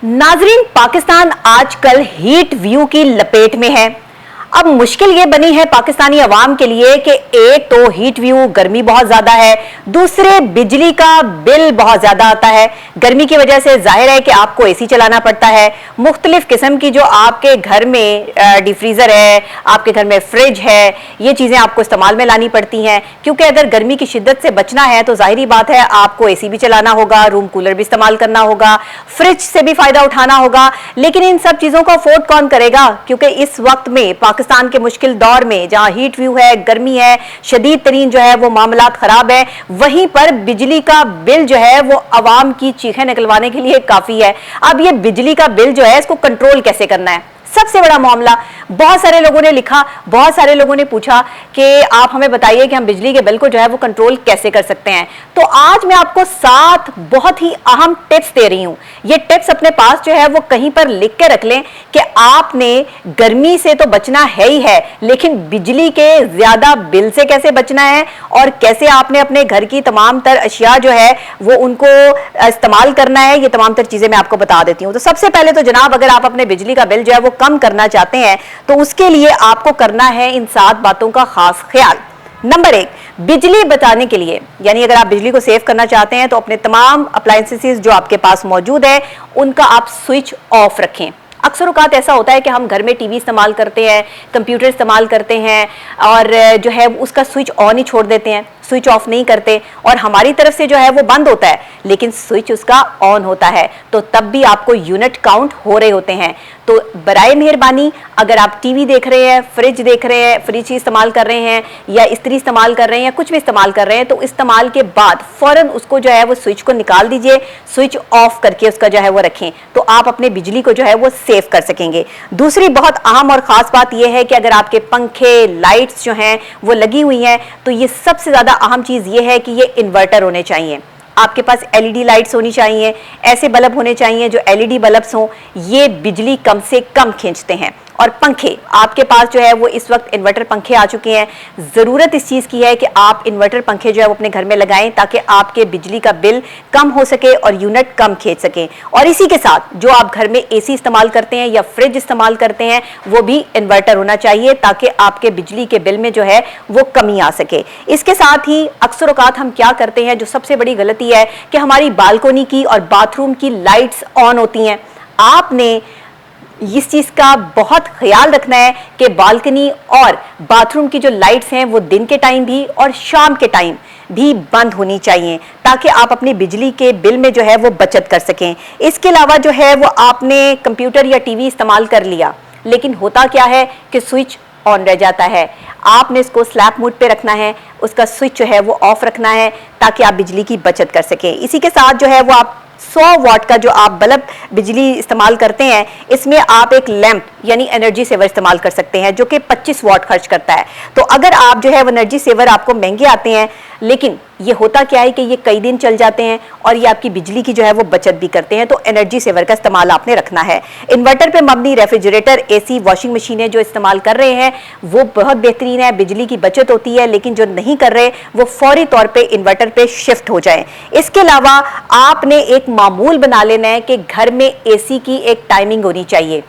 नाजरीन, पाकिस्तान आजकल heat view की लपेट में है। अब मुश्किल ये बनी है पाकिस्तानी अवाम के लिए कि एक तो हीट व्यू, गर्मी बहुत ज्यादा है, दूसरे बिजली का बिल बहुत ज्यादा आता है। गर्मी की वजह से जाहिर है कि आपको एसी चलाना पड़ता है। मुख्तलिफ किस्म की जो आपके घर में डीप फ्रीजर है, आपके घर में फ्रिज है, ये चीजें आपको इस्तेमाल में लानी पड़ती हैं, क्योंकि अगर गर्मी की शिद्दत से बचना है तो जाहिर बात है आपको एसी भी चलाना होगा, रूम कूलर भी इस्तेमाल करना होगा, फ्रिज से भी फायदा उठाना होगा। लेकिन इन सब चीजों को अफोर्ड कौन करेगा, क्योंकि इस वक्त में पाकिस्तान के मुश्किल दौर में जहां हीट व्यू है, गर्मी है, शदीद तरीन जो है वो मामलात खराब है, वहीं पर बिजली का बिल जो है वो अवाम की चीखें निकलवाने के लिए काफी है। अब ये बिजली का बिल जो है इसको कंट्रोल कैसे करना है, सबसे बड़ा मामला। बहुत सारे लोगों ने लिखा, बहुत सारे लोगों ने पूछा कि आप हमें बताइए कि हम बिजली के बिल को जो है वो कंट्रोल कैसे कर सकते हैं। तो आज मैं आपको 7 बहुत ही अहम टिप्स दे रही हूं। ये टिप्स अपने पास जो है वो कहीं पर लिख के रख लें कि आपने गर्मी से तो बचना है ही है, लेकिन बिजली के ज्यादा बिल से कैसे बचना है और कैसे आपने अपने घर की तमाम तर अशिया जो है वो उनको इस्तेमाल करना है, ये तमाम तर चीजें मैं आपको बता देती हूं। तो सबसे पहले तो जनाब, अगर आप अपने बिजली का बिल जो है वो कम करना चाहते हैं तो उसके लिए आपको करना है इन 7 बातों का खास ख्याल। नंबर 1, बिजली बचाने के लिए, यानी अगर आप बिजली को सेव करना चाहते हैं तो अपने तमाम अप्लायंसेस जो आपके पास मौजूद है उनका आप स्विच ऑफ रखें। अक्सर औकात ऐसा होता है कि हम घर में टीवी इस्तेमाल करते हैं, कंप्यूटर इस्तेमाल करते हैं और जो है उसका स्विच ऑन ही छोड़ देते हैं, स्विच ऑफ नहीं करते और हमारी तरफ से जो है वो बंद होता है, लेकिन स्विच उसका ऑन होता है, तो तब भी आपको यूनिट काउंट हो रहे होते हैं। तो बराए मेहरबानी, अगर आप टीवी देख रहे हैं, फ्रिज देख रहे हैं, फ्रिज इस्तेमाल कर रहे हैं या इस्त्री इस्तेमाल कर रहे हैं या कुछ भी इस्तेमाल कर रहे हैं, तो इस्तेमाल के बाद फौरन उसको जो है वो स्विच को निकाल दीजिए, स्विच ऑफ करके उसका जो है वो रखें, तो आप अपने बिजली को जो है वो सेव कर सकेंगे। दूसरी बहुत अहम और खास बात यह है कि अगर आपके पंखे, लाइट्स जो हैं वो लगी हुई हैं, तो ये सबसे ज्यादा अहम चीज ये है कि ये इन्वर्टर होने चाहिए। आपके पास एलईडी लाइट्स होनी चाहिए, ऐसे बल्ब होने चाहिए जो एलईडी बल्ब्स हों, ये बिजली कम से कम खींचते हैं। और पंखे, आपके पास जो है वो इस वक्त इन्वर्टर पंखे आ चुके हैं। ज़रूरत इस चीज़ की है कि आप इन्वर्टर पंखे जो है वो अपने घर में लगाएं ताकि आपके बिजली का बिल कम हो सके और यूनिट कम खींच सकें। और इसी के साथ जो आप घर में एसी इस्तेमाल करते हैं या फ्रिज इस्तेमाल करते हैं वो भी इन्वर्टर होना चाहिए ताकि आपके बिजली के बिल में जो है वो कमी आ सके। इसके साथ ही अक्सर औकात हम क्या करते हैं, जो सबसे बड़ी गलती है कि हमारी बालकोनी की और बाथरूम की लाइट्स ऑन होती हैं। आपने इस चीज का बहुत ख्याल रखना है कि बालकनी और बाथरूम की जो लाइट्स हैं वो दिन के टाइम भी और शाम के टाइम भी बंद होनी चाहिए ताकि आप अपनी बिजली के बिल में जो है वो बचत कर सकें। इसके अलावा जो है वो आपने कंप्यूटर या टीवी इस्तेमाल कर लिया, लेकिन होता क्या है कि स्विच ऑन रह जाता है। आपने इसको स्लैप मोड पे रखना है, उसका स्विच जो है वो ऑफ रखना है ताकि आप बिजली की बचत कर सकें। इसी के साथ जो है वो आप 100 वाट का जो आप बल्ब बिजली इस्तेमाल करते हैं, इसमें आप एक लैंप यानी एनर्जी सेवर इस्तेमाल कर सकते हैं जो कि 25 वाट खर्च करता है। तो अगर आप जो है वो एनर्जी सेवर आपको महंगे आते हैं, लेकिन ये होता क्या है कि ये कई दिन चल जाते हैं और ये आपकी बिजली की जो है वो बचत भी करते हैं, तो एनर्जी सेवर का इस्तेमाल आपने रखना है। इन्वर्टर पे मबनी रेफ्रिजरेटर, एसी, वॉशिंग मशीनें जो इस्तेमाल कर रहे हैं वो बहुत बेहतरीन है, बिजली की बचत होती है, लेकिन जो नहीं कर रहे वो फौरी तौर पे इन्वर्टर पे शिफ्ट हो जाएं। इसके अलावा आपने एक मामूल बना लेना है कि घर में एसी की एक टाइमिंग होनी चाहिए।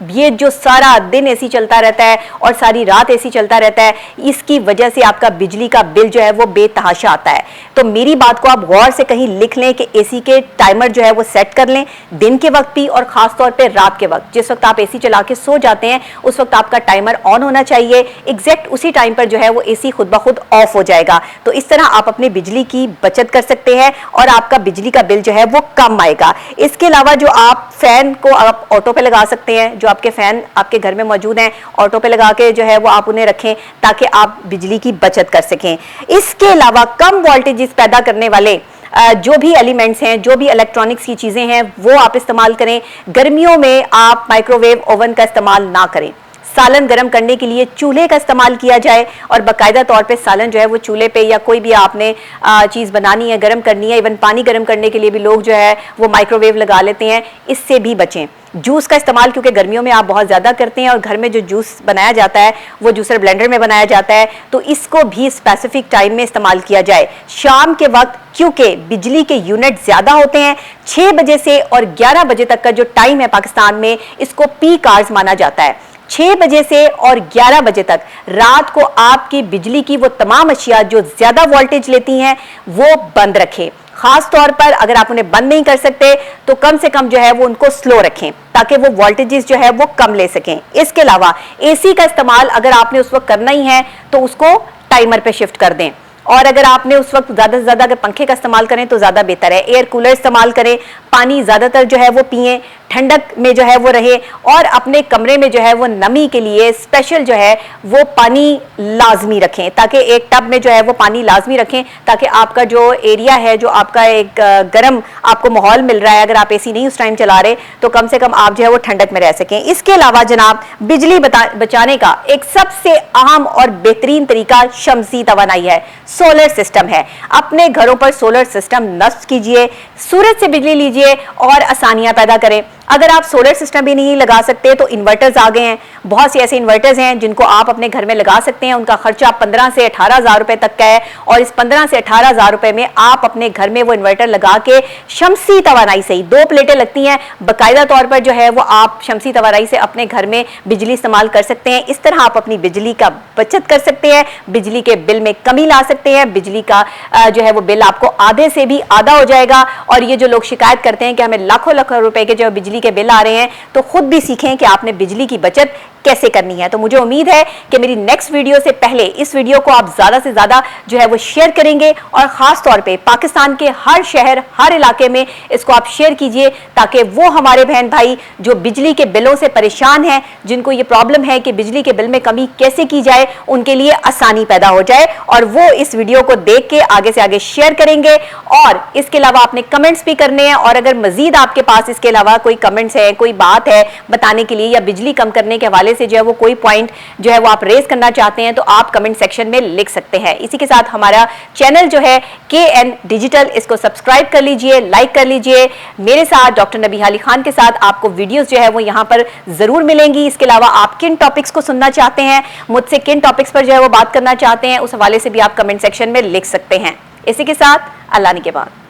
ये जो सारा दिन एसी चलता रहता है और सारी रात एसी चलता रहता है, इसकी वजह से आपका बिजली का बिल जो है वो बेतहाशा आता है। तो मेरी बात को आप गौर से कहीं लिख लें कि एसी के टाइमर जो है वो सेट कर लें, दिन के वक्त भी और खास तौर पे रात के वक्त। जिस वक्त आप एसी चला के सो जाते हैं उस वक्त आपका टाइमर ऑन होना चाहिए, एग्जैक्ट उसी टाइम पर जो है वो एसी खुद ब खुद ऑफ हो जाएगा। तो इस तरह आप अपनी बिजली की बचत कर सकते हैं और आपका बिजली का बिल जो है वो कम आएगा। इसके अलावा जो आप फैन को आप ऑटो पे लगा सकते हैं, जो आपके फैन आपके घर में मौजूद हैं ऑटो पे लगा के जो है वो आप उन्हें रखें ताकि आप बिजली की बचत कर सकें। इसके अलावा कम वोल्टेजेस पैदा करने वाले जो भी एलिमेंट्स हैं, जो भी इलेक्ट्रॉनिक्स की चीजें हैं वो आप इस्तेमाल करें। गर्मियों में आप माइक्रोवेव ओवन का इस्तेमाल ना करें, सालन गर्म करने के लिए चूल्हे का इस्तेमाल किया जाए और बाकायदा तौर पे सालन जो है वो चूल्हे पे या कोई भी आपने चीज़ बनानी है, गर्म करनी है, इवन पानी गर्म करने के लिए भी लोग जो है वो माइक्रोवेव लगा लेते हैं, इससे भी बचें। जूस का इस्तेमाल क्योंकि गर्मियों में आप बहुत ज़्यादा करते हैं और घर में जो जूस बनाया जाता है वो जूसर ब्लेंडर में बनाया जाता है, तो इसको भी स्पेसिफिक टाइम में इस्तेमाल किया जाए। शाम के वक्त क्योंकि बिजली के यूनिट ज़्यादा होते हैं, 6 बजे से और 11 बजे तक का जो टाइम है पाकिस्तान में, इसको पीक आवर्स माना जाता है। 6 बजे से और 11 बजे तक रात को आपकी बिजली की वो तमाम अशिया जो ज़्यादा वोल्टेज लेती हैं वो बंद रखें। खास तौर पर अगर आप उन्हें बंद नहीं कर सकते तो कम से कम जो है वो उनको स्लो रखें ताकि वो वोल्टेजेस जो है वो कम ले सकें। इसके अलावा एसी का इस्तेमाल अगर आपने उस वक्त करना ही है तो उसको टाइमर पे शिफ्ट कर दें, और अगर आपने उस वक्त ज़्यादा से ज़्यादा अगर पंखे का इस्तेमाल करें तो ज़्यादा बेहतर है। एयर कूलर इस्तेमाल करें, पानी ज़्यादातर जो है वो पिएं, ठंडक में जो है वो रहे, और अपने कमरे में जो है वो नमी के लिए स्पेशल जो है वो पानी लाजमी रखें, ताकि एक टब में जो है वो पानी लाजमी रखें ताकि आपका जो एरिया है, जो आपका एक गर्म आपको माहौल मिल रहा है, अगर आप एसी नहीं उस टाइम चला रहे तो कम से कम आप जो है वो ठंडक में रह सकें। इसके अलावा जनाब बिजली बचाने का एक सबसे अहम और बेहतरीन तरीका शमसी तवानाई है, सोलर सिस्टम है। अपने घरों पर सोलर सिस्टम नस्ब कीजिए, सूरज से बिजली लीजिए और आसानियां पैदा करें। अगर आप सोलर सिस्टम भी नहीं लगा सकते तो इन्वर्टर्स आ गए हैं, बहुत से ऐसे इन्वर्टर्स हैं जिनको आप अपने घर में लगा सकते हैं। उनका खर्चा 15 से 18 हज़ार रुपए तक का है, और इस 15 से 18 हज़ार रुपए में आप अपने घर में वो इन्वर्टर लगा के शमसी तवानाई से ही 2 प्लेटें लगती हैं, बाकायदा तौर पर जो है वो आप शमसी तवानाई से अपने घर में बिजली इस्तेमाल कर सकते हैं। इस तरह आप अपनी बिजली का बचत कर सकते हैं, बिजली के बिल में कमी ला सकते हैं, बिजली का जो है वो बिल आपको आधे से भी आधा हो जाएगा। और ये जो लोग शिकायत करते हैं कि हमें लाखों लाखों रुपए के जो बिजली के बिल आ रहे हैं, तो खुद भी सीखें कि आपने बिजली की बचत कैसे करनी है। तो मुझे उम्मीद है कि मेरी नेक्स्ट वीडियो से पहले इस वीडियो को आप ज्यादा से ज्यादा जो है वो शेयर करेंगे, और खास तौर पे पाकिस्तान के हर शहर, हर इलाके में इसको आप शेयर कीजिए ताकि वो हमारे बहन भाई जो बिजली के बिलों से परेशान हैं, जिनको ये प्रॉब्लम है कि बिजली के बिल में कमी कैसे की जाए, उनके लिए आसानी पैदा हो जाए, और वो इस वीडियो को देख के आगे से आगे शेयर करेंगे। और इसके अलावा आपने कमेंट्स भी करने हैं, और अगर मजीद आपके पास इसके अलावा कोई कमेंट्स है, कोई बात है बताने के लिए, या बिजली कम करने के हवाले से जो है वो कोई पॉइंट जो है वो आप रेज करना चाहते हैं, तो आप कमेंट सेक्शन में लिख सकते हैं। इसी के साथ हमारा चैनल जो है KN डिजिटल, इसको सब्सक्राइब कर लीजिए, लाइक कर लीजिए। मेरे साथ डॉक्टर नबीहा अली खान के साथ आपको वीडियोस जो है वो यहाँ पर जरूर मिलेंगी। इसके अलावा आप किन टॉपिक्स को सुनना चाहते हैं, मुझसे किन टॉपिक्स पर जो है वो बात करना चाहते हैं, उस हवाले से भी आप कमेंट सेक्शन में लिख सकते हैं। इसी के साथ अल्लाह ने के बाद।